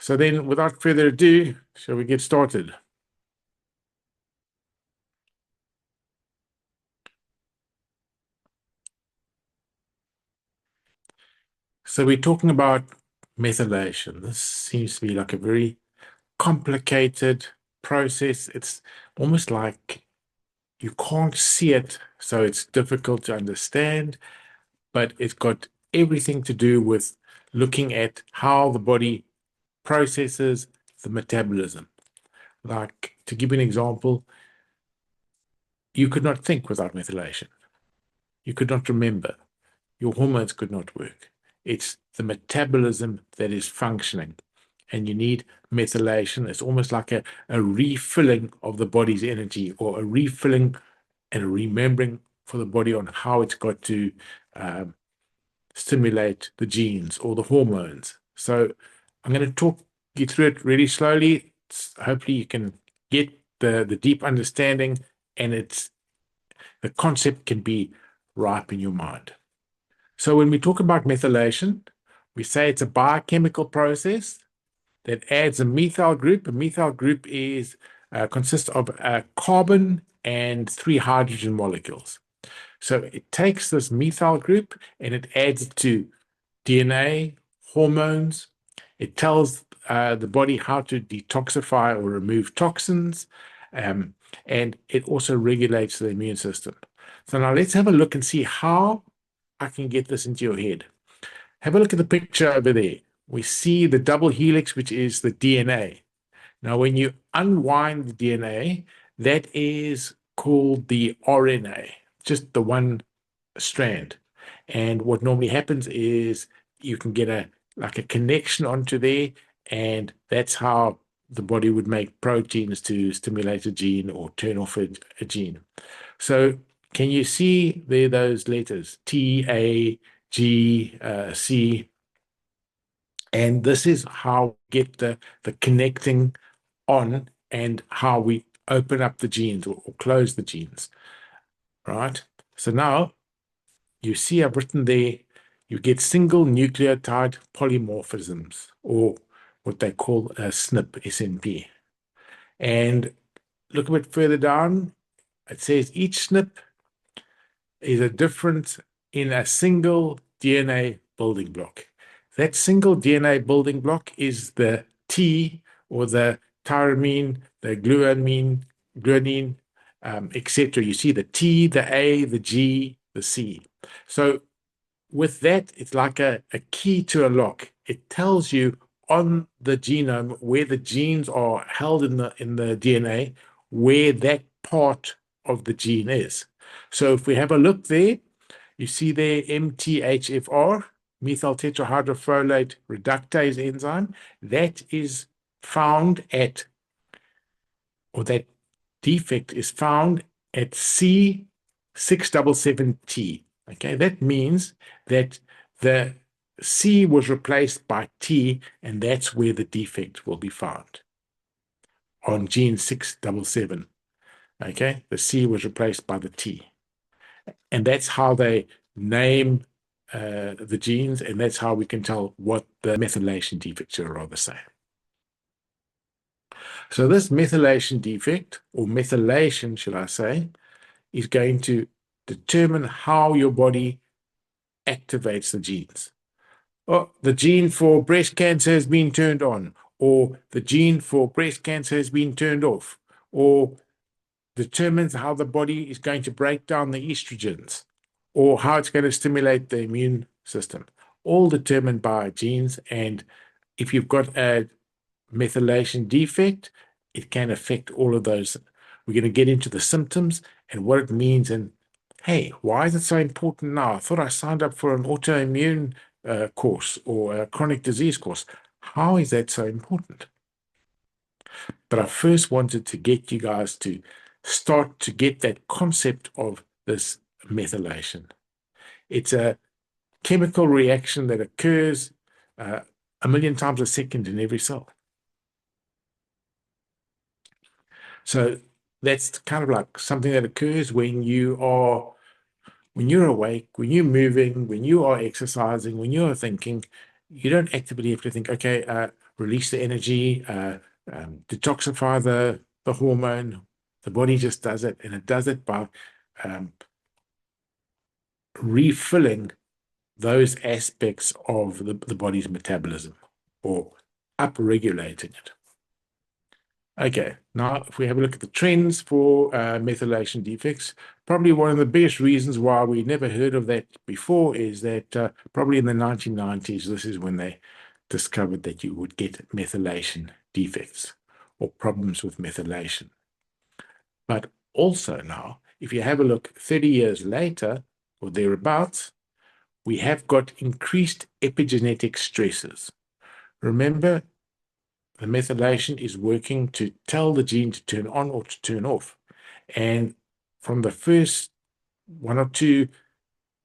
So then, without further ado, shall we get started? So we're talking about methylation. This seems to be like a very complicated process. It's almost like you can't see it, so it's difficult to understand, but it's got everything to do with looking at how the body processes the metabolism. Like, to give you an example, you could not think without methylation. You could not remember. Your hormones could not work. It's the metabolism that is functioning, and you need methylation. It's almost like a refilling of the body's energy, or a refilling and a remembering for the body on how it's got to stimulate the genes or the hormones. So I'm going to talk you through it really slowly. Hopefully you can get the deep understanding, and the concept can be ripe in your mind. So when we talk about methylation, we say it's a biochemical process that adds a methyl group. A methyl group consists of a carbon and 3 hydrogen molecules. So it takes this methyl group and it adds it to DNA, hormones. It tells the body how to detoxify or remove toxins, and it also regulates the immune system. So now let's have a look and see how I can get this into your head. Have a look at the picture over there. We see the double helix, which is the DNA. Now, when you unwind the DNA, that is called the RNA, just the one strand. And what normally happens is you can get a connection onto there, and that's how the body would make proteins to stimulate a gene or turn off a gene. So can you see there those letters, T, A, G, C? And this is how we get the connecting on, and how we open up the genes or close the genes, right? So now you see I've written there, you get single nucleotide polymorphisms, or what they call a SNP, SNP. And look a bit further down, it says each SNP is a difference in a single DNA building block. That single DNA building block is the T, or the tyramine, the glutamine, etc. You see the T, the A, the G, the C. So with that, it's like a key to a lock. It tells you on the genome where the genes are held in the DNA, where that part of the gene is. So if we have a look there, you see there MTHFR, methyl tetrahydrofolate reductase enzyme. That is found at, or that defect is found at C677T. Okay, that means that the C was replaced by T, and that's where the defect will be found, on gene 677. Okay, the C was replaced by the T. And that's how they name the genes, and that's how we can tell what the methylation defects are the same. So this methylation defect, or methylation, should I say, is going to determine how your body activates the genes. Oh, the gene for breast cancer has been turned on, or the gene for breast cancer has been turned off, or determines how the body is going to break down the estrogens, or how it's going to stimulate the immune system, all determined by genes. And if you've got a methylation defect, it can affect all of those. We're going to get into the symptoms and what it means. And hey, why is it so important now? I thought I signed up for an autoimmune course or a chronic disease course. How is that so important? But I first wanted to get you guys to start to get that concept of this methylation. It's a chemical reaction that occurs 1,000,000 times a second in every cell. So that's kind of like something that occurs when you're awake, when you're moving, when you are exercising, when you're thinking. You don't actively have to think, okay, release the energy, detoxify the hormone. The body just does it, and it does it by refilling those aspects of the body's metabolism or upregulating it. Okay, now if we have a look at the trends for methylation defects, probably one of the biggest reasons why we never heard of that before is that probably in the 1990s, this is when they discovered that you would get methylation defects or problems with methylation. But also now, if you have a look 30 years later or thereabouts, we have got increased epigenetic stresses. Remember, the methylation is working to tell the gene to turn on or to turn off. And from the first one or two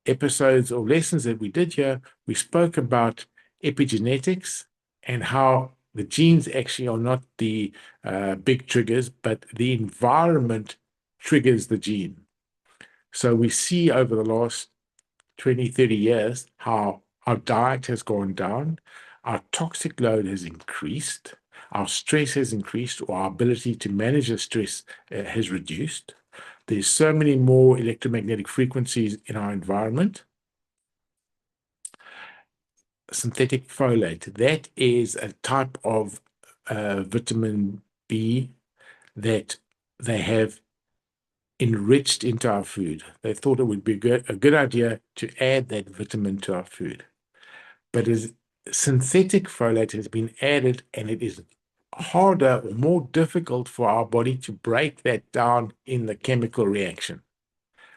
episodes or lessons that we did here, we spoke about epigenetics and how the genes actually are not the big triggers, but the environment triggers the gene. So we see over the last 20, 30 years how our diet has gone down, our toxic load has increased, our stress has increased, or our ability to manage the stress has reduced. There's so many more electromagnetic frequencies in our environment. Synthetic folate, that is a type of vitamin B that they have enriched into our food. They thought it would be a good idea to add that vitamin to our food. But as synthetic folate has been added, and it is harder or more difficult for our body to break that down in the chemical reaction,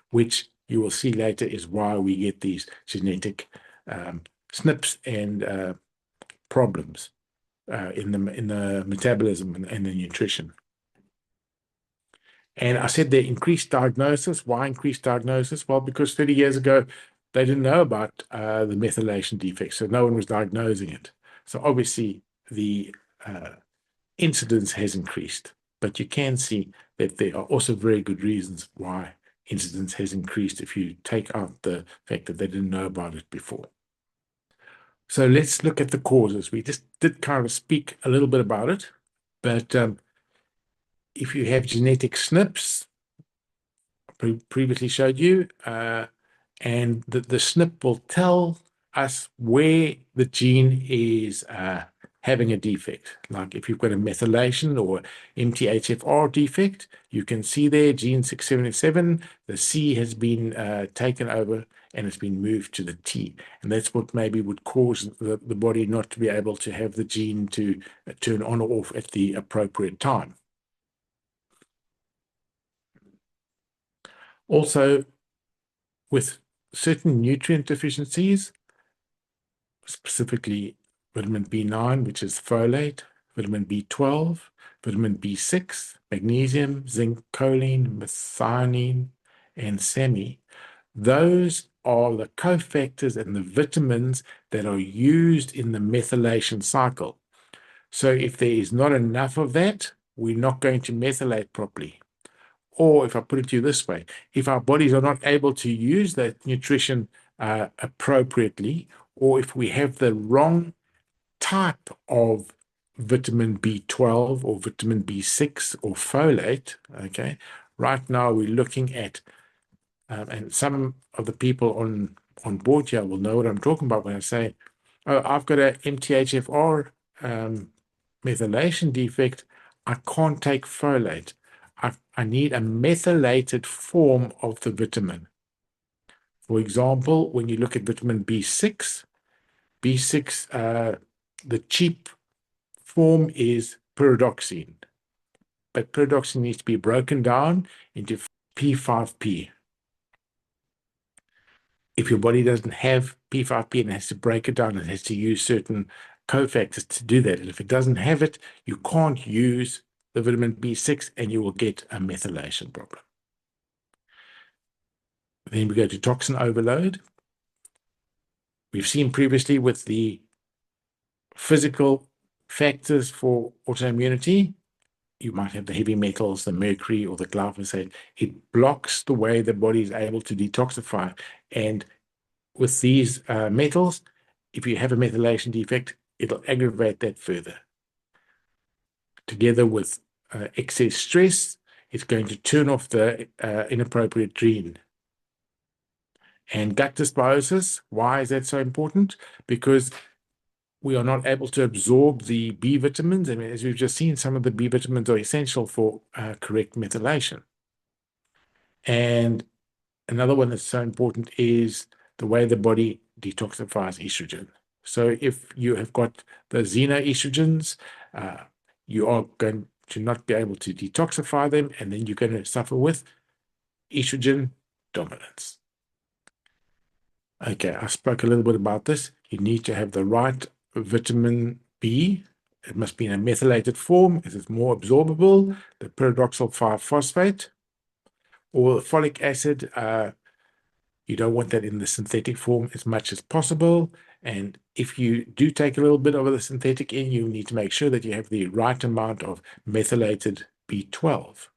which you will see later is why we get these genetic SNPs and problems in the metabolism and the nutrition. And I said the increased diagnosis. Why increased diagnosis? Well, because 30 years ago, they didn't know about the methylation defect, so no one was diagnosing it. So obviously, the incidence has increased. But you can see that there are also very good reasons why incidence has increased if you take out the fact that they didn't know about it before. So let's look at the causes. We just did kind of speak a little bit about it, but if you have genetic SNPs, previously showed you, and the SNP will tell us where the gene is having a defect. Like if you've got a methylation or MTHFR defect, you can see there gene 677, the C has been taken over and it's been moved to the T. And that's what maybe would cause the body not to be able to have the gene to turn on or off at the appropriate time. Also, with certain nutrient deficiencies, specifically vitamin B9, which is folate, vitamin B12, vitamin B6, magnesium, zinc, choline, methionine, and semi, those are the cofactors and the vitamins that are used in the methylation cycle. So if there is not enough of that, we're not going to methylate properly. Or if I put it to you this way, if our bodies are not able to use that nutrition appropriately, or if we have the wrong type of vitamin B12 or vitamin B6 or folate, okay, right now we're looking at, and some of the people on board here will know what I'm talking about when I say, oh, I've got an MTHFR methylation defect, I can't take folate. I need a methylated form of the vitamin. For example, when you look at vitamin B6, the cheap form is pyridoxine. But pyridoxine needs to be broken down into P5P. If your body doesn't have P5P and has to break it down, it has to use certain cofactors to do that. And if it doesn't have it, you can't use the vitamin B6 and you will get a methylation problem. Then we go to toxin overload. We've seen previously with the physical factors for autoimmunity, you might have the heavy metals, the mercury or the glyphosate. It blocks the way the body is able to detoxify. And with these metals, if you have a methylation defect, it'll aggravate that further. together with excess stress, it's going to turn off the inappropriate gene. And gut dysbiosis, why is that so important? Because we are not able to absorb the B vitamins. And as we've just seen, some of the B vitamins are essential for correct methylation. And another one that's so important is the way the body detoxifies estrogen. So if you have got the xenoestrogens, you are going to not be able to detoxify them, and then you're going to suffer with estrogen dominance. Okay, I spoke a little bit about this. You need to have the right vitamin B. It must be in a methylated form, as it's more absorbable, the pyridoxal 5-phosphate, or folic acid. You don't want that in the synthetic form as much as possible. And if you do take a little bit of the synthetic in, you need to make sure that you have the right amount of methylated B12.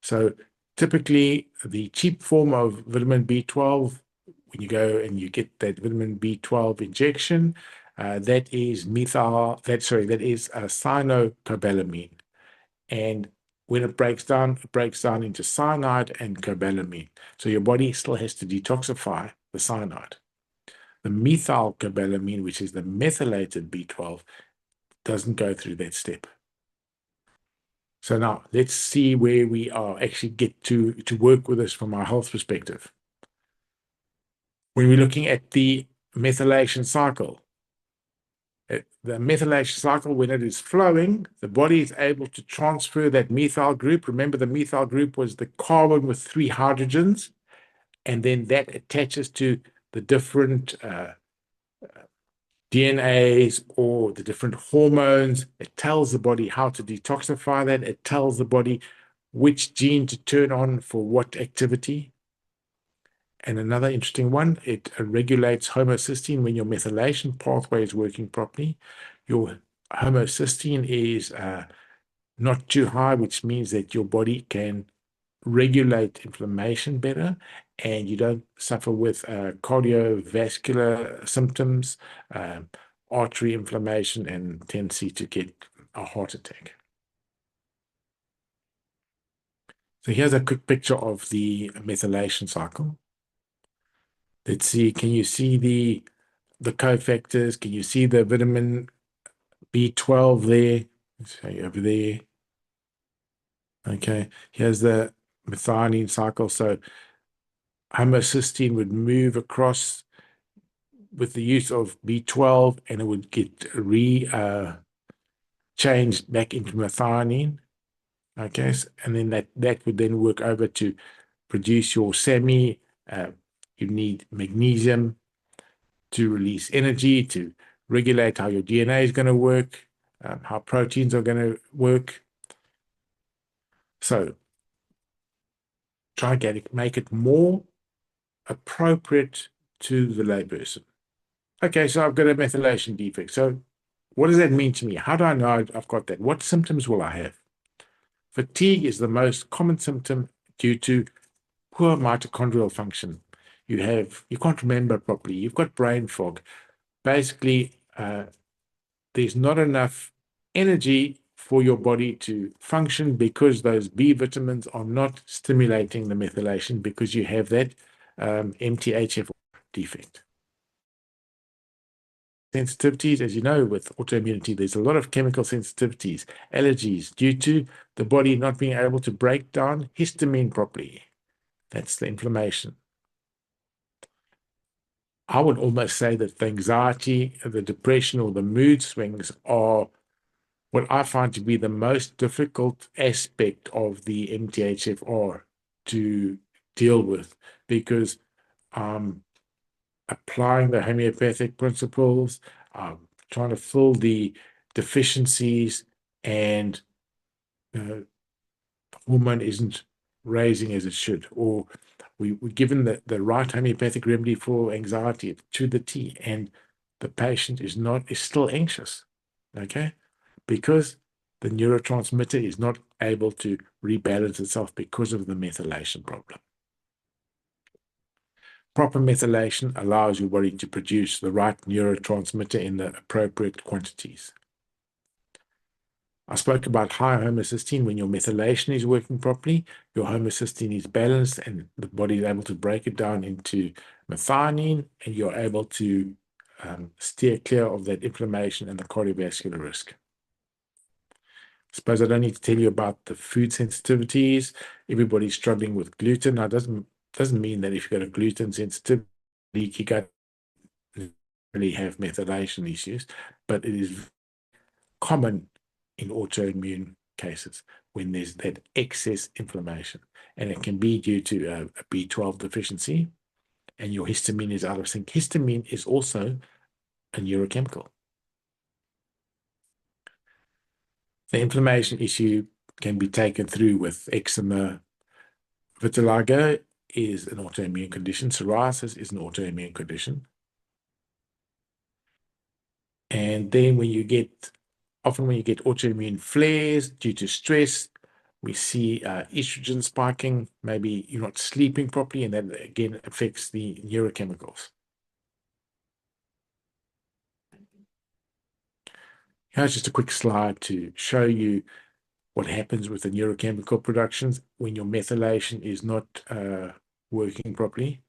So typically, the cheap form of vitamin B12, when you go and you get that vitamin B12 injection, that is cyanocobalamin. And when it breaks down into cyanide and cobalamin. So your body still has to detoxify the cyanide. The methylcobalamin, which is the methylated B12, doesn't go through that step. So now let's see where we are actually get to work with this from our health perspective. When we're looking at the methylation cycle, the methylation cycle, when it is flowing, the body is able to transfer that methyl group. Remember, the methyl group was the carbon with 3 hydrogens, and then that attaches to the different DNAs or the different hormones. It tells the body how to detoxify that. It tells the body which gene to turn on for what activity. And another interesting one, it regulates homocysteine when your methylation pathway is working properly. Your homocysteine is not too high, which means that your body can regulate inflammation better and you don't suffer with cardiovascular symptoms, artery inflammation, and tendency to get a heart attack. So here's a quick picture of the methylation cycle. Let's see, can you see the cofactors? Can you see the vitamin B12 there? Let's say over there. Okay, here's the methionine cycle. So homocysteine would move across with the use of B12 and it would get changed back into methionine. Okay, and then that would then work over to produce your SAMe. You need magnesium to release energy, to regulate how your DNA is going to work, how proteins are going to work. So try to make it more appropriate to the layperson. Okay, so I've got a methylation defect. So what does that mean to me? How do I know I've got that? What symptoms will I have? Fatigue is the most common symptom due to poor mitochondrial function. You can't remember properly. You've got brain fog. Basically, there's not enough energy for your body to function because those B vitamins are not stimulating the methylation because you have that MTHFR defect. Sensitivities, as you know, with autoimmunity, there's a lot of chemical sensitivities, allergies, due to the body not being able to break down histamine properly. That's the inflammation. I would almost say that the anxiety, the depression, or the mood swings are what I find to be the most difficult aspect of the MTHFR to deal with, because applying the homeopathic principles, trying to fill the deficiencies, and the hormone isn't raising as it should, or we're given the right homeopathic remedy for anxiety to the T, and the patient is still anxious, okay? Because the neurotransmitter is not able to rebalance itself because of the methylation problem. Proper methylation allows your body to produce the right neurotransmitter in the appropriate quantities. I spoke about high homocysteine. When your methylation is working properly, your homocysteine is balanced and the body is able to break it down into methionine, and you're able to steer clear of that inflammation and the cardiovascular risk. I suppose I don't need to tell you about the food sensitivities. Everybody's struggling with gluten. Now, it doesn't mean that if you've got a gluten sensitivity, leaky gut, really have methylation issues, but it is common in autoimmune cases when there's that excess inflammation. And it can be due to a B12 deficiency, and your histamine is out of sync. Histamine is also a neurochemical. The inflammation issue can be taken through with eczema. Vitiligo is an autoimmune condition. Psoriasis is an autoimmune condition. And then often when you get autoimmune flares due to stress, we see estrogen spiking. Maybe you're not sleeping properly, and that again affects the neurochemicals. Here's just a quick slide to show you what happens with the neurochemical productions when your methylation is not working properly.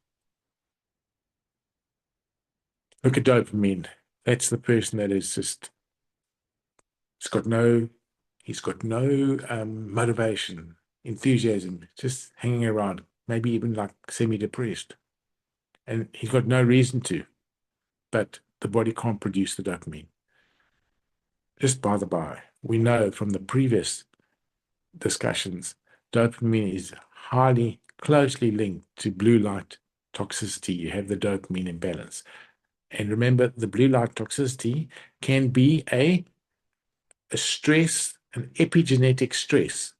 Look at dopamine. That's the person that is just, he's got no motivation, enthusiasm, just hanging around, maybe even like semi-depressed. And he's got no reason to, but the body can't produce the dopamine. Just by the by, we know from the previous discussions, dopamine is highly closely linked to blue light toxicity. You have the dopamine imbalance. And remember, the blue light toxicity can be a stress, an epigenetic stress.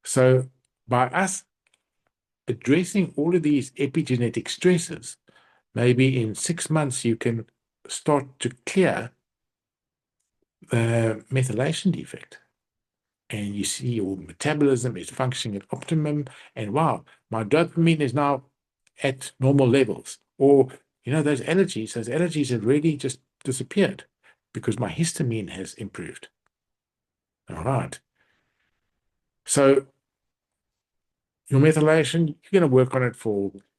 So by us addressing all of these epigenetic stresses, maybe in 6 months you can start to clear the methylation defect. And you see your metabolism is functioning at optimum, and wow, my dopamine is now at normal levels. Or, those allergies have really just disappeared because my histamine has improved. All right. So your methylation, you're going to work on it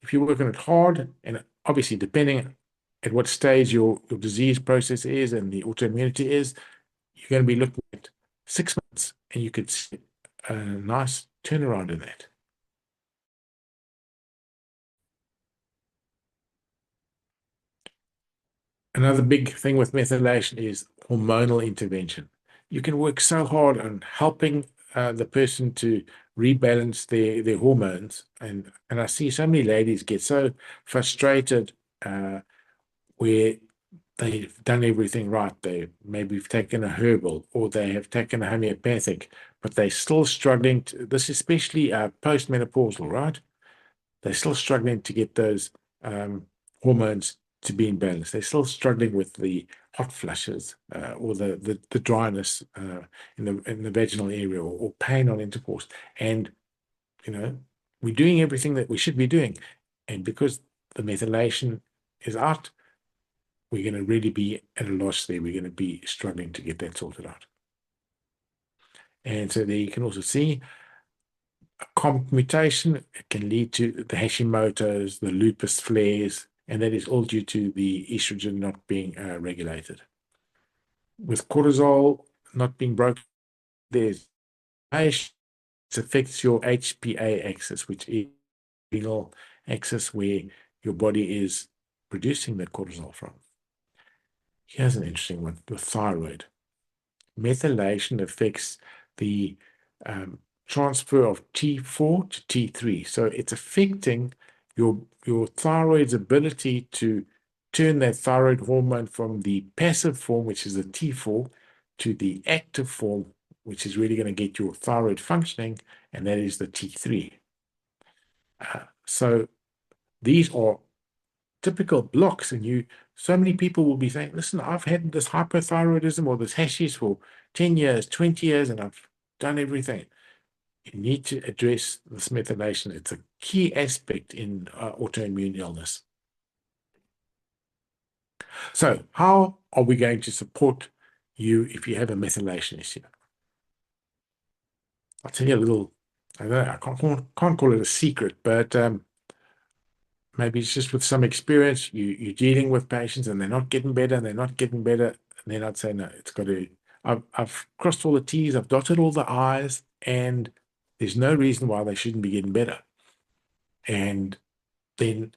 if you're working it hard, and obviously depending at what stage your disease process is and the autoimmunity is, you're going to be looking at 6 months, and you could see a nice turnaround in that. Another big thing with methylation is hormonal intervention. You can work so hard on helping the person to rebalance their hormones. And I see so many ladies get so frustrated where they've done everything right. They maybe have taken a herbal or they have taken a homeopathic, but they're still struggling this is especially postmenopausal, right? They're still struggling to get those hormones to be in balance. They're still struggling with the hot flushes or the dryness in the vaginal area, or pain on intercourse. And we're doing everything that we should be doing, and because the methylation is out, we're going to really be at a loss there. We're going to be struggling to get that sorted out. And so there you can also see a COMT mutation. It can lead to the Hashimoto's, the lupus flares, and that is all due to the estrogen not being regulated. With cortisol not being broken, there's it affects your HPA axis, which is the renal axis where your body is producing the cortisol from. Here's an interesting one, the thyroid. Methylation affects the transfer of T4 to T3. So it's affecting your thyroid's ability to turn that thyroid hormone from the passive form, which is the T4, to the active form, which is really going to get your thyroid functioning, and that is the T3. So these are typical blocks, and so many people will be saying, listen, I've had this hypothyroidism or this hashish for 10 years, 20 years, and I've done everything. You need to address this methylation. It's a key aspect in autoimmune illness. So how are we going to support you if you have a methylation issue? I'll tell you a little, I don't know, I can't call it a secret, but maybe it's just with some experience, you're dealing with patients and they're not getting better and they're not getting better. And then I'd say, no, it's got to, I've crossed all the T's, I've dotted all the I's, and there's no reason why they shouldn't be getting better. And then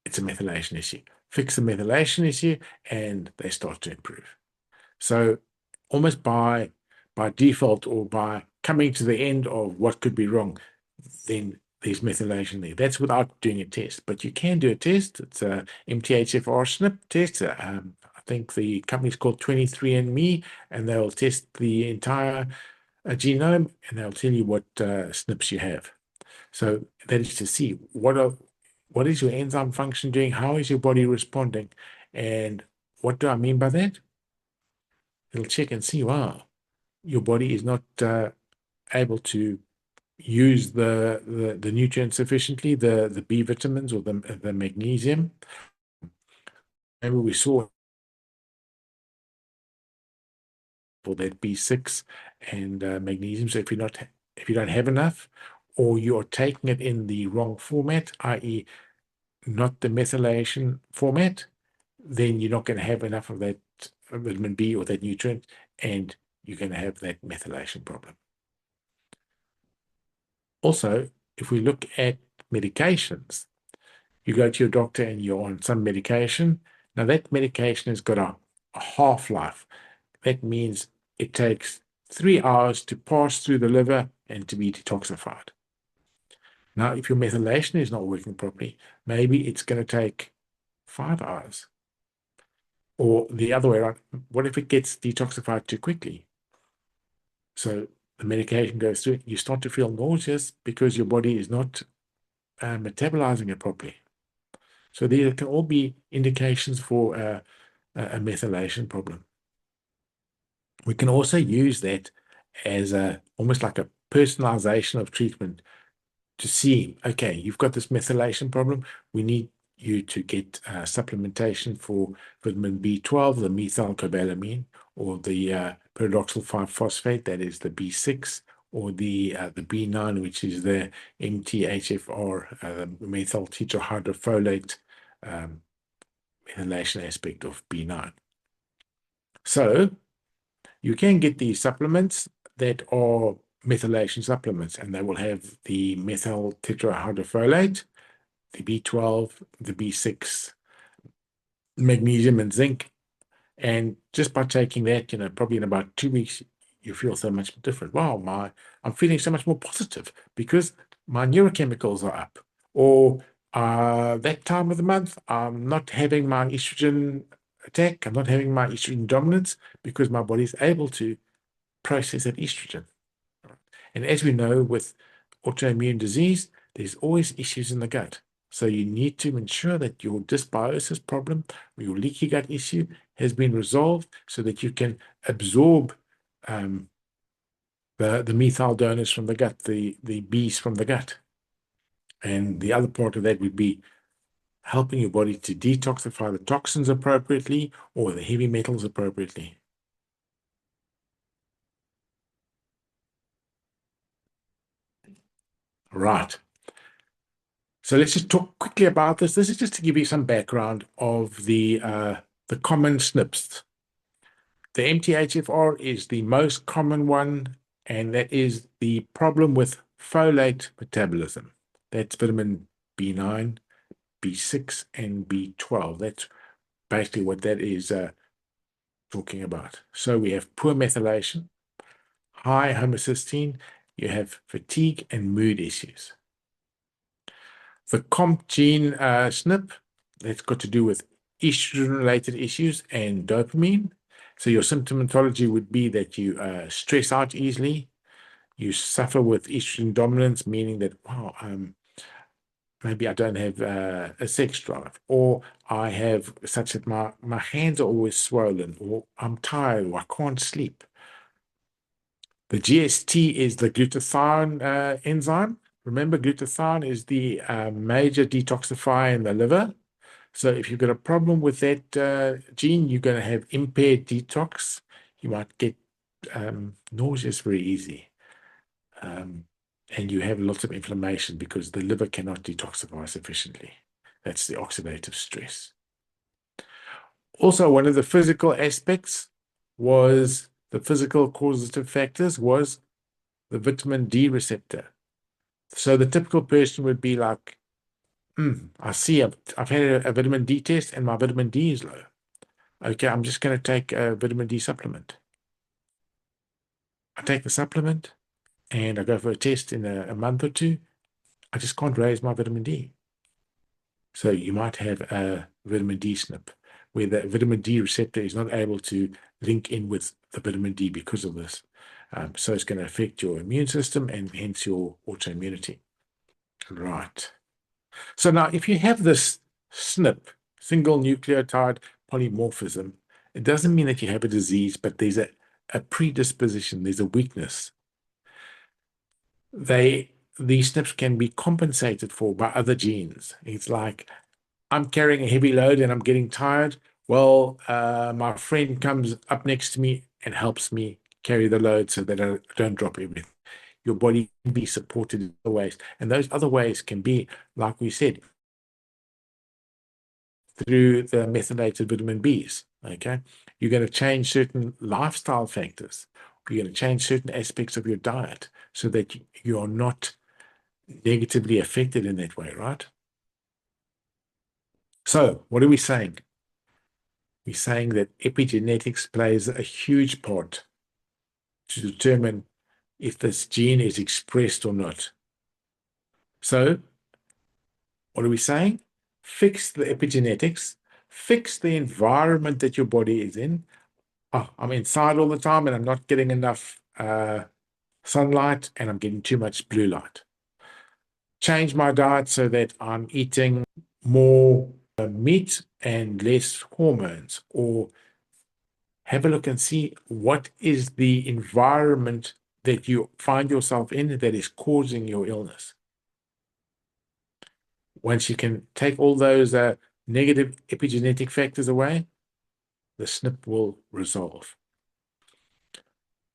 it's a methylation issue. Fix the methylation issue and they start to improve. So almost by default or by coming to the end of what could be wrong, then there's methylation there. That's without doing a test, but you can do a test. It's a MTHFR SNP test. I think the company's called 23andMe, and they'll test the entire genome, and they'll tell you what SNPs you have. So that is to see what is your enzyme function doing, how is your body responding, and what do I mean by that? It'll check and see, wow, your body is not able to use the nutrients sufficiently, the B vitamins or the magnesium. Maybe we saw for that B6 and magnesium. So if you don't have enough, or you are taking it in the wrong format, i.e., not the methylation format, then you're not going to have enough of that vitamin B or that nutrient, and you're going to have that methylation problem. Also, if we look at medications, you go to your doctor and you're on some medication. Now, that medication has got a half-life. That means it takes 3 hours to pass through the liver and to be detoxified. Now, if your methylation is not working properly, maybe it's going to take 5 hours. Or the other way around, what if it gets detoxified too quickly? So the medication goes through, you start to feel nauseous because your body is not metabolizing it properly. So these can all be indications for a methylation problem. We can also use that as almost like a personalization of treatment to see, okay, you've got this methylation problem. We need you to get supplementation for vitamin B12, the methylcobalamin, or the pyridoxal 5-phosphate, that is the B6, or the B9, which is the MTHFR, methyl tetrahydrofolate methylation aspect of B9. So you can get these supplements that are methylation supplements, and they will have the methyl tetrahydrofolate, the B12, the B6, magnesium, and zinc. And just by taking that, probably in about 2 weeks, you feel so much different. Wow, I'm feeling so much more positive because my neurochemicals are up. Or that time of the month, I'm not having my estrogen attack. I'm not having my estrogen dominance because my body is able to process that estrogen. And as we know, with autoimmune disease, there's always issues in the gut. So you need to ensure that your dysbiosis problem or your leaky gut issue has been resolved so that you can absorb the methyl donors from the gut, the Bs from the gut. And the other part of that would be helping your body to detoxify the toxins appropriately or the heavy metals appropriately. Right. So let's just talk quickly about this. This is just to give you some background of the common SNPs. The MTHFR is the most common one, and that is the problem with folate metabolism. That's vitamin B9, B6, and B12. That's basically what that is talking about. So we have poor methylation, high homocysteine, you have fatigue and mood issues. The COMP gene SNP, that's got to do with estrogen-related issues and dopamine. So your symptomatology would be that you stress out easily, you suffer with estrogen dominance, meaning that, wow, maybe I don't have a sex drive, or I have such that my hands are always swollen, or I'm tired, or I can't sleep. The GST is the glutathione enzyme. Remember, glutathione is the major detoxifier in the liver. So if you've got a problem with that gene, you're going to have impaired detox. You might get nauseous very easy. and you have lots of inflammation because the liver cannot detoxify sufficiently. That's the oxidative stress. Also, one of the physical aspects was the physical causative factors was the vitamin D receptor. So the typical person would be like, I see I've had a vitamin D test and my vitamin D is low. Okay, I'm just going to take a vitamin D supplement. I take the supplement and I go for a test in a month or two. I just can't raise my vitamin D. So you might have a vitamin D SNP where the vitamin D receptor is not able to link in with the vitamin D because of this. So it's going to affect your immune system and hence your autoimmunity. Right. So now if you have this SNP, single nucleotide polymorphism, it doesn't mean that you have a disease, but there's a predisposition, there's a weakness. These SNPs can be compensated for by other genes. It's like I'm carrying a heavy load and I'm getting tired. Well, my friend comes up next to me and helps me carry the load so that I don't drop everything. Your body can be supported in other ways. And those other ways can be, like we said, through the methylated vitamin Bs. Okay. You're going to change certain lifestyle factors. You're going to change certain aspects of your diet so that you are not negatively affected in that way, right? So, what are we saying? We're saying that epigenetics plays a huge part to determine if this gene is expressed or not. So, what are we saying? Fix the epigenetics, fix the environment that your body is in. Oh, I'm inside all the time and I'm not getting enough sunlight and I'm getting too much blue light. Change my diet so that I'm eating more meat and less hormones, or have a look and see what is the environment that you find yourself in that is causing your illness. Once you can take all those negative epigenetic factors away, the SNP will resolve.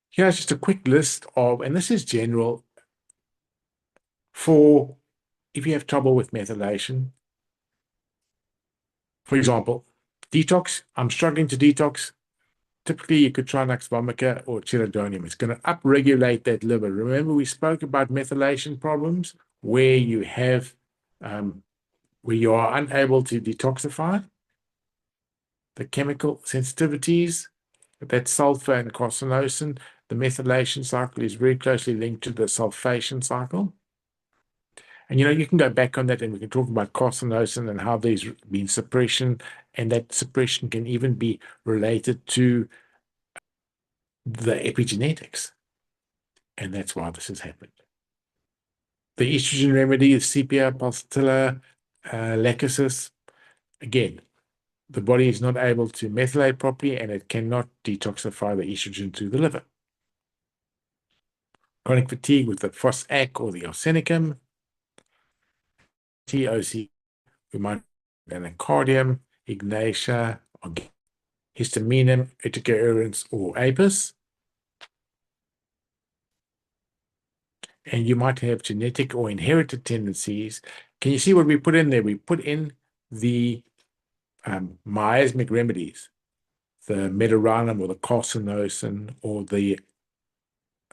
Here's just a quick list of, and this is general, for if you have trouble with methylation. For example, detox, I'm struggling to detox. Typically, you could try Nux vomica or chilodonium. It's going to upregulate that liver. Remember, we spoke about methylation problems where you have, where you are unable to detoxify. The chemical sensitivities, that's sulfur and carcinosin. The methylation cycle is very closely linked to the sulfation cycle. And you can go back on that and we can talk about carcinosin and how there's been suppression, and that suppression can even be related to the epigenetics. And that's why this has happened. The estrogen remedy is Sepia pulsatilla lachesis. Again, the body is not able to methylate properly and it cannot detoxify the estrogen to the liver. Chronic fatigue with the FOSAC or the arsenicum. TOC, we might have anacardium, ignatia, histaminum, urticaria or apis. And you might have genetic or inherited tendencies. Can you see what we put in there? We put in the miasmic remedies, the medaranum or the carcinosin or the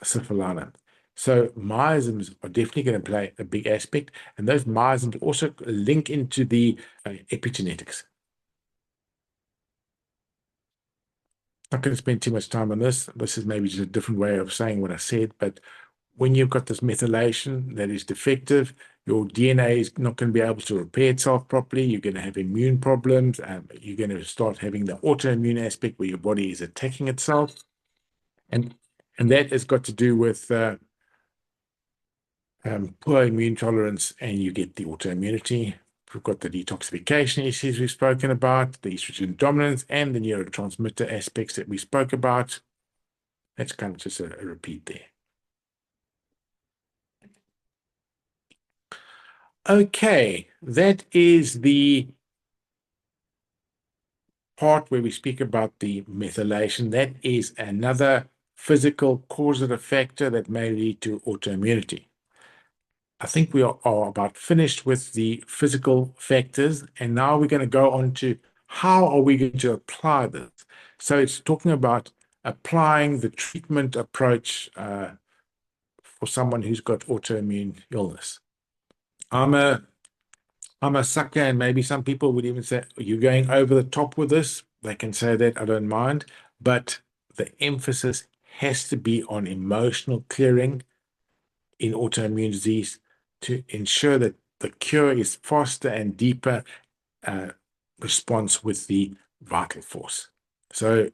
syphilinum. So miasms are definitely going to play a big aspect, and those miasms also link into the epigenetics. Not going to spend too much time on this. This is maybe just a different way of saying what I said, but when you've got this methylation that is defective, your DNA is not going to be able to repair itself properly. You're going to have immune problems. You're going to start having the autoimmune aspect where your body is attacking itself. And that has got to do with poor immune tolerance, and you get the autoimmunity. We've got the detoxification issues we've spoken about, the estrogen dominance, and the neurotransmitter aspects that we spoke about. That's kind of just a repeat there. Okay, that is the part where we speak about the methylation. That is another physical causative factor that may lead to autoimmunity. I think we are about finished with the physical factors, and now we're going to go on to how are we going to apply this. So it's talking about applying the treatment approach for someone who's got autoimmune illness. I'm a sucker, and maybe some people would even say, you're going over the top with this. They can say that, I don't mind. But the emphasis has to be on emotional clearing in autoimmune disease to ensure that the cure is faster and deeper response with the vital force. So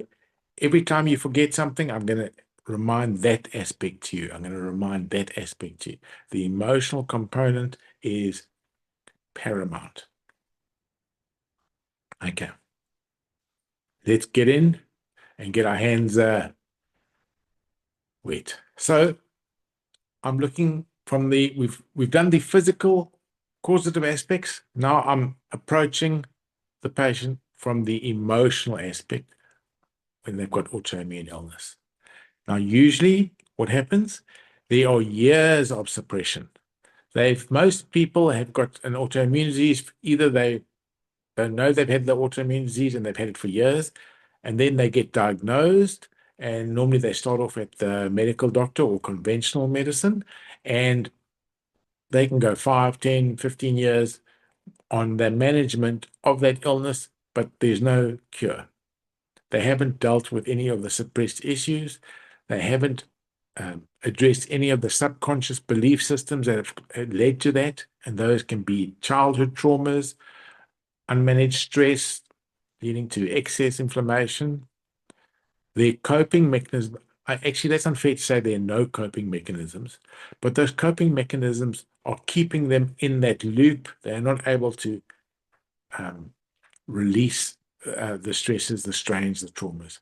every time you forget something, I'm going to remind that aspect to you. I'm going to remind that aspect to you. The emotional component is paramount. Okay. Let's get in and get our hands wet. So I'm looking from we've done the physical causative aspects. Now I'm approaching the patient from the emotional aspect when they've got autoimmune illness. Now, usually what happens, there are years of suppression. Most people have got an autoimmune disease. Either they don't know they've had the autoimmune disease and they've had it for years, and then they get diagnosed, and normally they start off at the medical doctor or conventional medicine, and they can go 5, 10, 15 years on the management of that illness, but there's no cure. They haven't dealt with any of the suppressed issues. They haven't addressed any of the subconscious belief systems that have led to that, and those can be childhood traumas, unmanaged stress leading to excess inflammation. Their coping mechanism, actually, that's unfair to say there are no coping mechanisms, but those coping mechanisms are keeping them in that loop. They are not able to release the stresses, the strains, the traumas.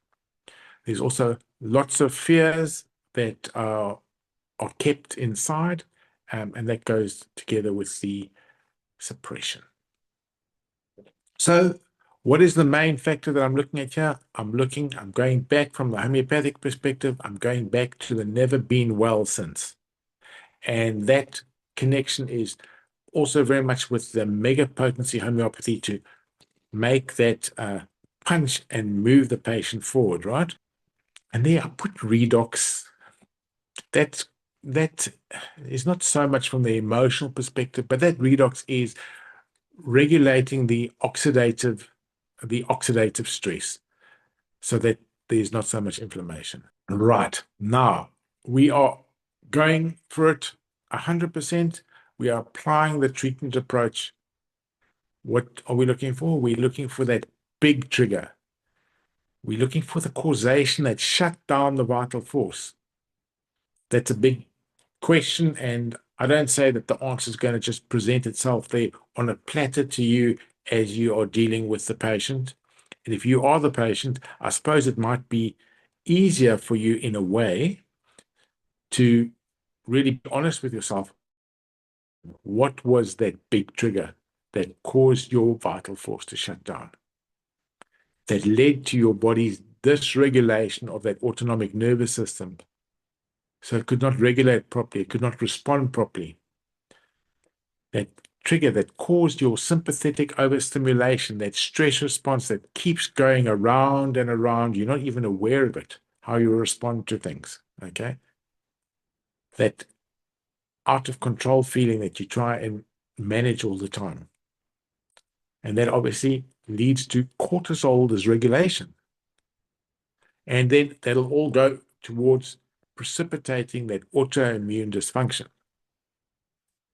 There's also lots of fears that are kept inside, and that goes together with the suppression. So what is the main factor that I'm looking at here? I'm going back from the homeopathic perspective. I'm going back to the never been well since. And that connection is also very much with the mega potency homeopathy to make that punch and move the patient forward, right? And there I put redox. That is not so much from the emotional perspective, but that redox is regulating the oxidative stress so that there's not so much inflammation. Right. Now we are going for it 100%. We are applying the treatment approach. What are we looking for? We're looking for that big trigger. We're looking for the causation that shut down the vital force. That's a big question, and I don't say that the answer is going to just present itself there on a platter to you as you are dealing with the patient. And if you are the patient, I suppose it might be easier for you in a way to really be honest with yourself. What was that big trigger that caused your vital force to shut down? That led to your body's dysregulation of that autonomic nervous system. So it could not regulate properly, it could not respond properly. That trigger that caused your sympathetic overstimulation, that stress response that keeps going around and around, you're not even aware of it, how you respond to things, okay? That out of control feeling that you try and manage all the time. And that obviously leads to cortisol dysregulation. And then that'll all go towards precipitating that autoimmune dysfunction.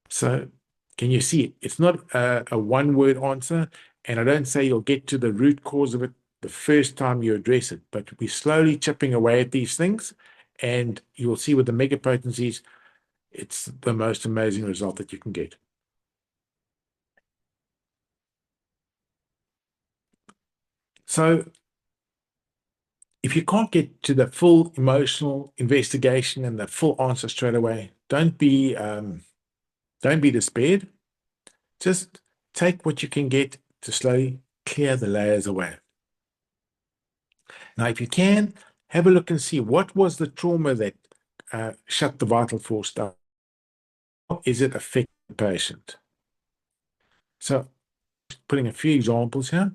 So can you see it? It's not a one-word answer, and I don't say you'll get to the root cause of it the first time you address it, but we're slowly chipping away at these things, and you will see with the mega potencies, it's the most amazing result that you can get. So if you can't get to the full emotional investigation and the full answer straight away, don't be despaired. Just take what you can get to slowly clear the layers away. Now, if you can, Have a look and see what was the trauma that shut the vital force down. How is it affecting the patient? So, putting a few examples here.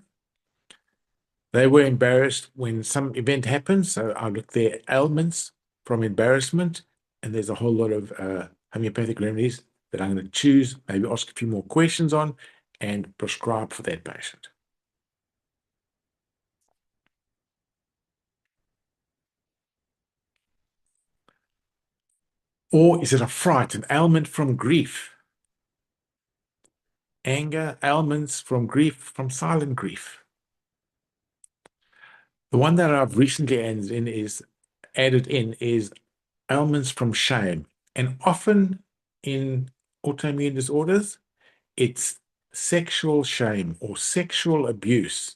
They were embarrassed when some event happens. So I look their ailments from embarrassment, and there's a whole lot of homeopathic remedies that I'm going to choose, maybe ask a few more questions on, and prescribe for that patient. Or is it a fright, an ailment from grief? Anger, ailments from grief, from silent grief. The one that I've recently added in is ailments from shame. And often in autoimmune disorders, it's sexual shame or sexual abuse.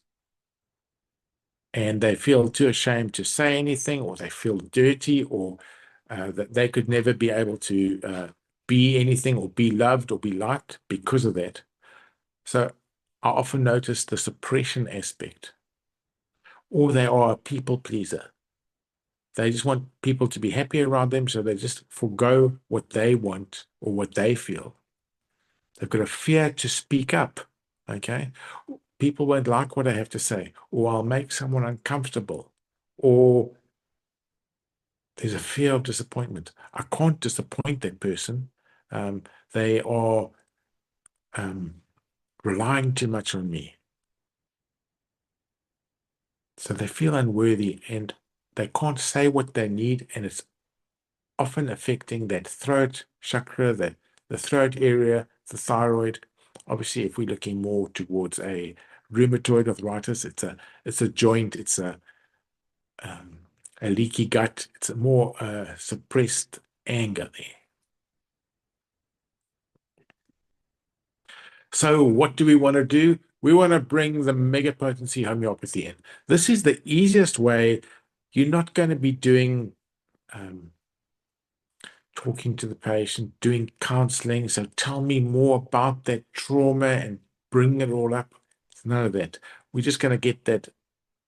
And they feel too ashamed to say anything, or they feel dirty, or that they could never be able to be anything or be loved or be liked because of that. So I often notice the suppression aspect, or they are a people pleaser. They just want people to be happy around them, so they just forego what they want or what they feel. They've got a fear to speak up. Okay. People won't like what I have to say, or I'll make someone uncomfortable, or there's a fear of disappointment. I can't disappoint that person. They are relying too much on me. So they feel unworthy and they can't say what they need, and it's often affecting that throat chakra, the throat area, the thyroid. Obviously, if we're looking more towards a rheumatoid arthritis, it's a joint, it's um, a leaky gut, it's a more suppressed anger there. So what do we want to do? We want to bring the mega potency homeopathy in. This is the easiest way. You're not going to be doing talking to the patient, doing counseling. So tell me more about that trauma and bring it all up. It's none of that. We're just going to get that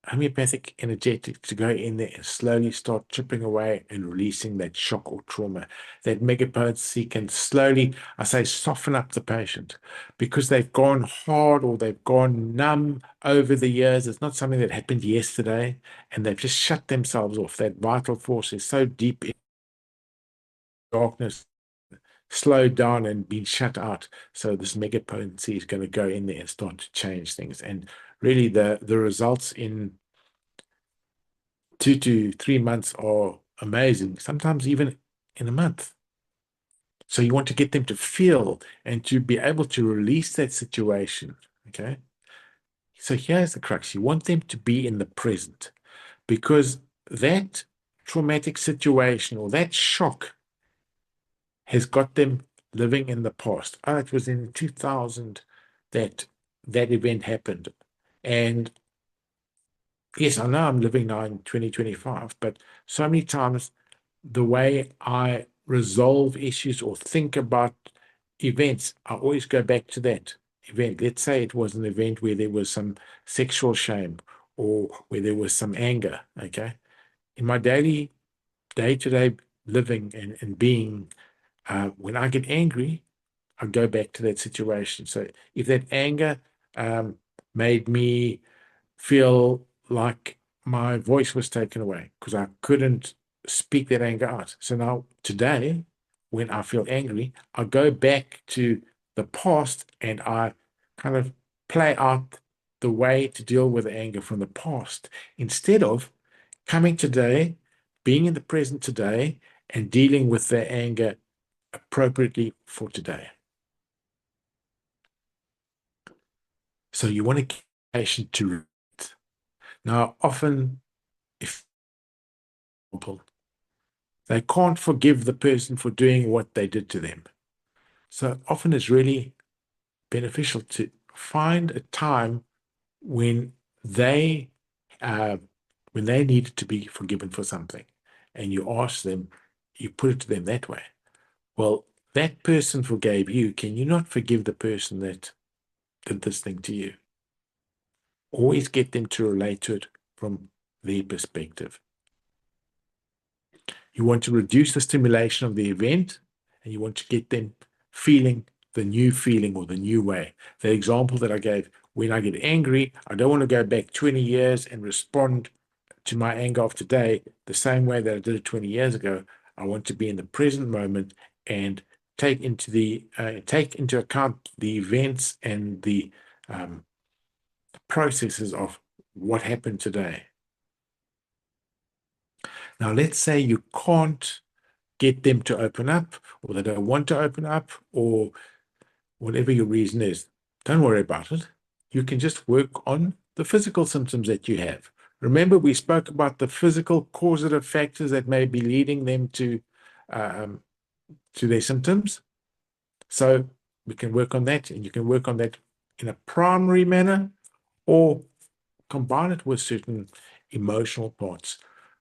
homeopathic energetic to go in there and slowly start chipping away and releasing that shock or trauma. That megapotency can slowly, I say, soften up the patient because they've gone hard or they've gone numb over the years. It's not something that happened yesterday, and they've just shut themselves off. That vital force is so deep in darkness, slowed down and been shut out. So this megapotency is going to go in there and start to change things. And really the results in 2 to 3 months are amazing, sometimes even in a month. So you want to get them to feel and to be able to release that situation. Okay. So here's the crux. You want them to be in the present because that traumatic situation or that shock has got them living in the past. Oh, it was in 2000 that that event happened. And yes, I know I'm living now in 2025, but so many times the way I resolve issues or think about events, I always go back to that event. Let's say it was an event where there was some sexual shame or where there was some anger. Okay. In my daily day-to-day living and being, when I get angry, I go back to that situation. So if that anger made me feel like my voice was taken away because I couldn't speak that anger out. So now today, when I feel angry, I go back to the past and I kind of play out the way to deal with the anger from the past instead of coming today, being in the present today, and dealing with the anger appropriately for today. So you want to get the patient to read. Now, often, if they can't forgive the person for doing what they did to them. So often it's really beneficial to find a time when they uh, when they needed to be forgiven for something, and you ask them, you put it to them that way. Well, that person forgave you. Can you not forgive the person that did this thing to you? Always get them to relate to it from their perspective. You want to reduce the stimulation of the event, and you want to get them feeling the new feeling or the new way. The example that I gave, when I get angry, I don't want to go back 20 years and respond to my anger of today the same way that I did it 20 years ago. I want to be in the present moment and take into account the events and the processes of what happened today. Now, let's say you can't get them to open up, or they don't want to open up, or whatever your reason is. Don't worry about it. You can just work on the physical symptoms that you have. Remember, we spoke about the physical causative factors that may be leading them to their symptoms. So we can work on that, and you can work on that in a primary manner or combine it with certain emotional parts.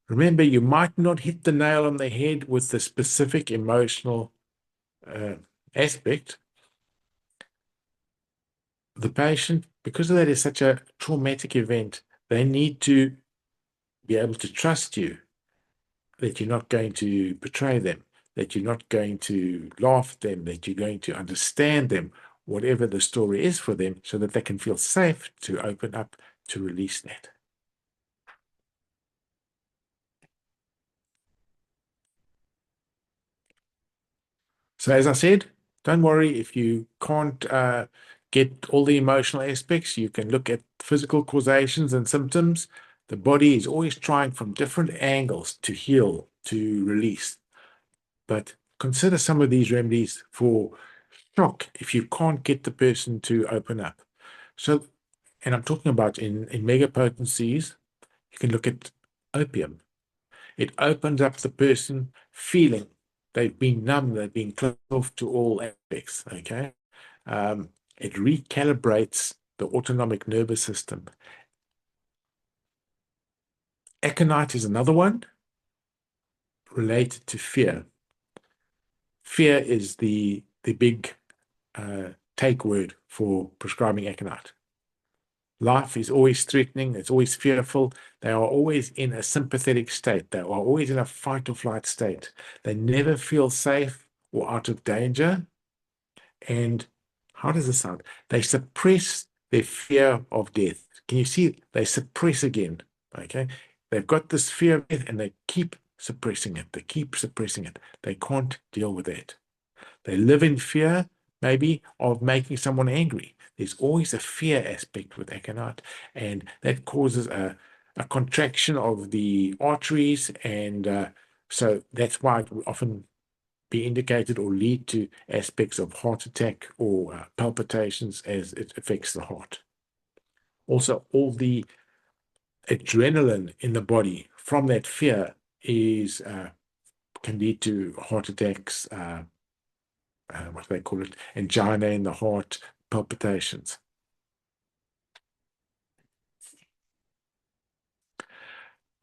Remember, you might not hit the nail on the head with the specific emotional aspect. The patient, because of that is such a traumatic event, they need to be able to trust you that you're not going to betray them, that you're not going to laugh at them, that you're going to understand them, whatever the story is for them, so that they can feel safe to open up, to release that. So as I said, don't worry if you can't get all the emotional aspects. You can look at physical causations and symptoms. The body is always trying from different angles to heal, to release. But consider some of these remedies for shock if you can't get the person to open up. So, and I'm talking about in mega potencies, you can look at opium. It opens up the person feeling they've been numb, they've been closed off to all aspects. Okay. It recalibrates the autonomic nervous system. Aconite is another one related to fear. Fear is the big take word for prescribing aconite. Life is always threatening, it's always fearful. They are always in a sympathetic state. They are always in a fight or flight state. They never feel safe or out of danger. And how does this sound? They suppress their fear of death. Can you see? They suppress again. Okay. They've got this fear of death and they keep suppressing it. They keep suppressing it. They can't deal with it. They live in fear, maybe, of making someone angry. There's always a fear aspect with aconite, and that causes a contraction of the arteries, and so that's why it will often be indicated or lead to aspects of heart attack or palpitations as it affects the heart. Also, all the adrenaline in the body from that fear is can lead to heart attacks, what do they call it, angina in the heart, palpitations.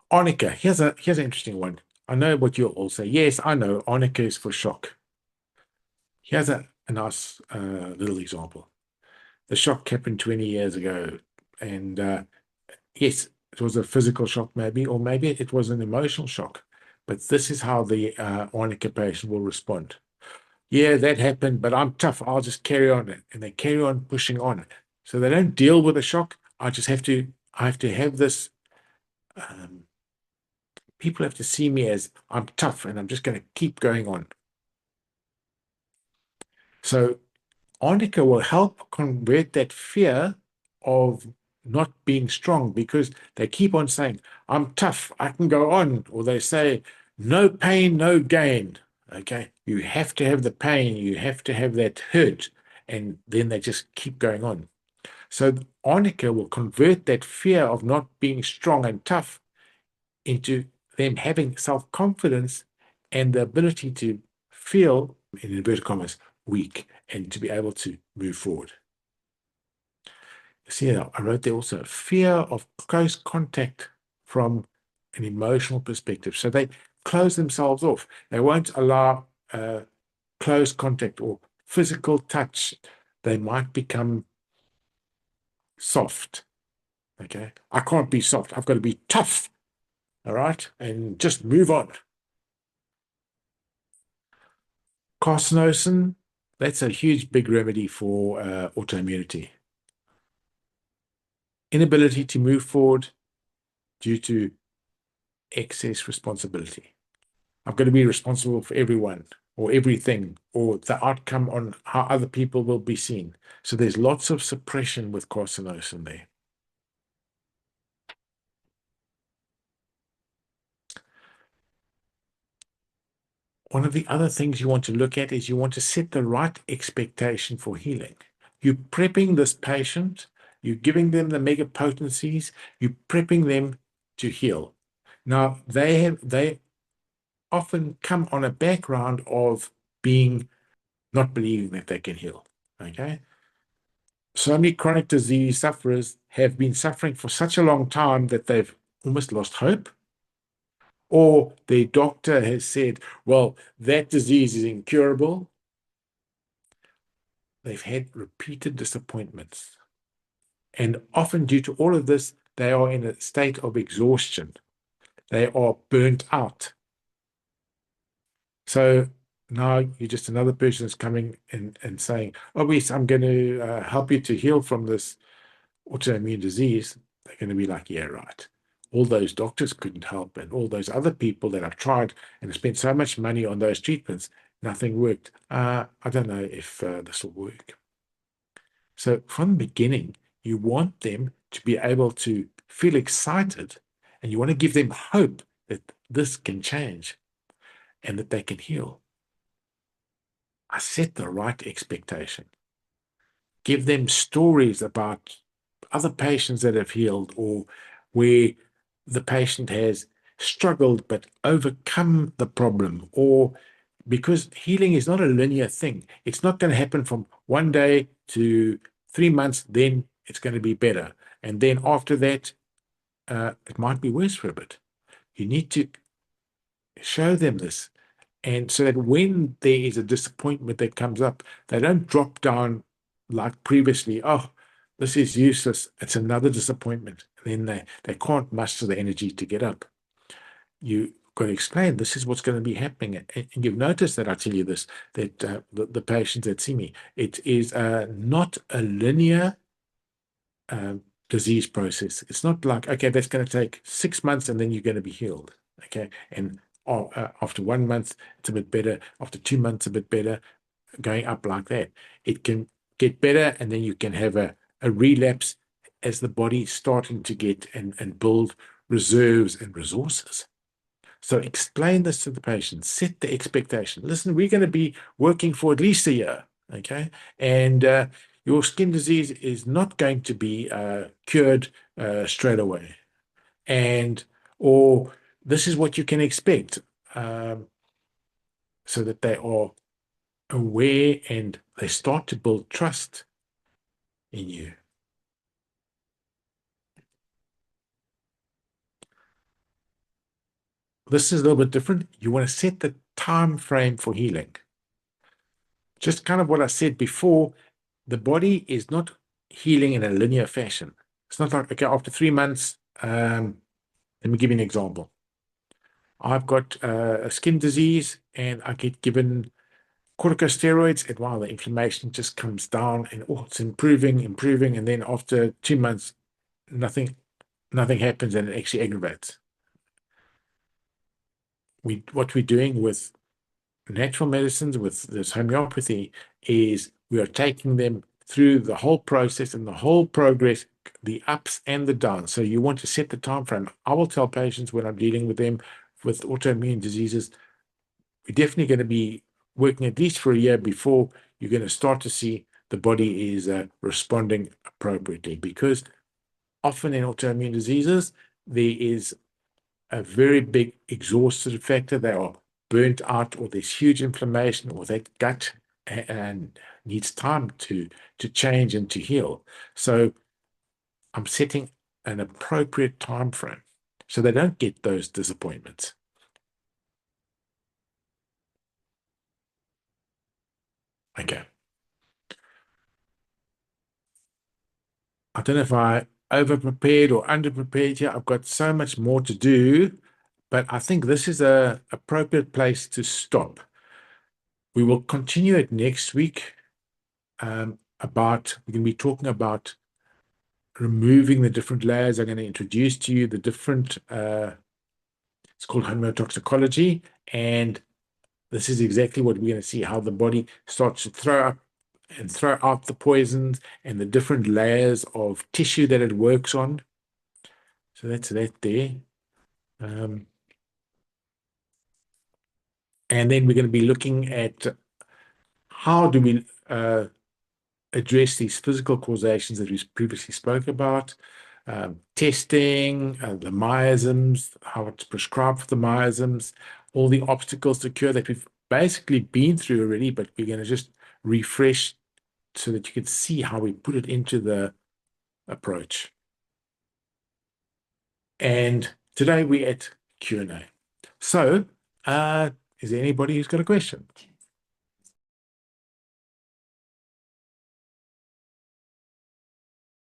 Arnica, here's an interesting one. I know what you'll all say. Yes, I know, arnica is for shock. Here's a nice little example. The shock happened 20 years ago, and yes, it was a physical shock maybe, or maybe it was an emotional shock. But this is how the arnica patient will respond. Yeah, that happened, but I'm tough. I'll just carry on it. And they carry on pushing on. So they don't deal with the shock. I have to have this. People have to see me as I'm tough and I'm just going to keep going on. So arnica will help convert that fear of not being strong because they keep on saying, I'm tough, I can go on. Or they say, no pain, no gain. Okay. You have to have the pain, you have to have that hurt. And then they just keep going on. So arnica will convert that fear of not being strong and tough into them having self-confidence and the ability to feel, in inverted commas, weak and to be able to move forward. See, I wrote there also fear of close contact from an emotional perspective. So they close themselves off. They won't allow close contact or physical touch. They might become soft. Okay. I can't be soft. I've got to be tough. All right. And just move on. Carcinosin, that's a huge, big remedy for autoimmunity. Inability to move forward due to excess responsibility. I've got to be responsible for everyone or everything or the outcome on how other people will be seen. So there's lots of suppression with carcinosin there. One of the other things you want to look at is you want to set the right expectation for healing. You're prepping this patient, you're giving them the mega potencies, you're prepping them to heal. Now, they often come on a background of being not believing that they can heal. Okay. So many chronic disease sufferers have been suffering for such a long time that they've almost lost hope. Or their doctor has said, well, that disease is incurable. They've had repeated disappointments. And often, due to all of this, they are in a state of exhaustion. They are burnt out. So now you're just another person that's coming in and saying, oh, yes, I'm going to help you to heal from this autoimmune disease. They're going to be like, yeah, right. All those doctors couldn't help, and all those other people that I've tried and have spent so much money on those treatments, nothing worked. I don't know if this will work. So from the beginning, you want them to be able to feel excited, and you want to give them hope that this can change and that they can heal. I set the right expectation. Give them stories about other patients that have healed or where the patient has struggled but overcome the problem, or because healing is not a linear thing. It's not going to happen from one day to 3 months, then it's going to be better. And then after that, it might be worse for a bit. You need to show them this. And so that when there is a disappointment that comes up, they don't drop down like previously. Oh, this is useless. It's another disappointment. And then they can't muster the energy to get up. You've got to explain this is what's going to be happening. And you've noticed that I tell you this, that the patients that see me, it is not a linear disease process. It's not like, okay, that's going to take 6 months and then you're going to be healed. Okay. And after 1 month, it's a bit better. After 2 months, a bit better, going up like that. It can get better, and then you can have a relapse as the body's starting to get and build reserves and resources. So explain this to the patient, set the expectation. Listen, we're going to be working for at least a year, okay? And your skin disease is not going to be cured straight away. Or this is what you can expect, so that they are aware and they start to build trust in you. This is a little bit different. You want to set the time frame for healing. Just kind of what I said before, the body is not healing in a linear fashion. It's not like, okay, after 3 months, let me give you an example. I've got a skin disease and I get given corticosteroids, and wow, the inflammation just comes down and oh, it's improving. And then after 2 months, nothing happens and it actually aggravates. What we're doing with natural medicines, with this homeopathy, is we are taking them through the whole process and the whole progress, the ups and the downs. So you want to set the time frame. I will tell patients when I'm dealing with them with autoimmune diseases, we're definitely going to be working at least for a year before you're going to start to see the body is responding appropriately. Because often in autoimmune diseases, there is a very big exhaustive factor. They are burnt out, or there's huge inflammation, or that gut and needs time to change and to heal. So I'm setting an appropriate time frame so they don't get those disappointments. Okay. I don't know if I over prepared or under prepared here. I've got so much more to do, but I think this is a appropriate place to stop. We will continue it next week. We're going to be talking about removing the different layers. I'm going to introduce to you the different, it's called homeotoxicology. And this is exactly what we're going to see, how the body starts to throw up and throw out the poisons and the different layers of tissue that it works on. So that's that there. And then we're going to be looking at how do we address these physical causations that we previously spoke about, testing, the miasms, how it's prescribed for the miasms, all the obstacles to cure that we've basically been through already, but we're going to just refresh so that you can see how we put it into the approach. And today we're at Q&A. So, is there anybody who's got a question?